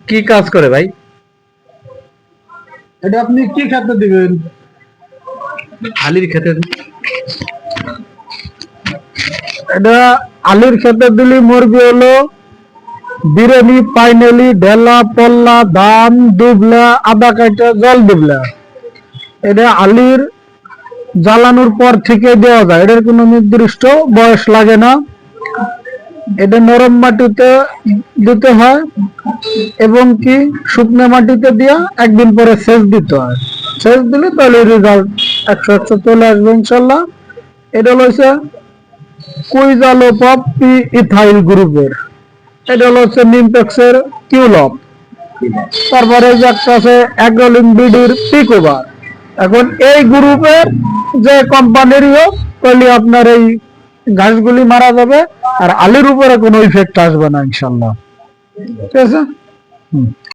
কি কাজ করে ভাই? এটা আপনি কি খেতে দিবেন? আলির খেতে এটা আলুর খেতে দিলে মুরগি হলো বিরিয়ানি, পাইনালি, ঢেলা, পল্লা, ধান দুবলা, আদা কাটা, জল দুবলা। এটা আলুর জ্বালানোর পর থেকে দেওয়া যায়, এটার কোনো নির্দিষ্ট বয়স লাগে না। এটা নরম মাটিতে দিতে হয় এবং কি শুকনো মাটিতে দিয়া একদিন পরে সেচ দিতে হয়। সেচ দিলে তাহলে রেজাল্ট 100 চলে আসবে ইনশাল্লাহ। এটা হচ্ছে কুইজালোপপ পি ইথাইল গ্রুপের, এটা হচ্ছে নিমপ্যাক্সের কিউলপ। তারপরে যে একটা আছে অ্যাগ্রোলিন বিডির পিকোভার। এখন এই গ্রুপের যে কোম্পানিরই হোক তাহলে আপনার এই ঘাসগুলি মারা যাবে আর আলুর উপরে কোনো ইফেক্ট আসবে না ইনশাল্লাহ। ঠিক আছে।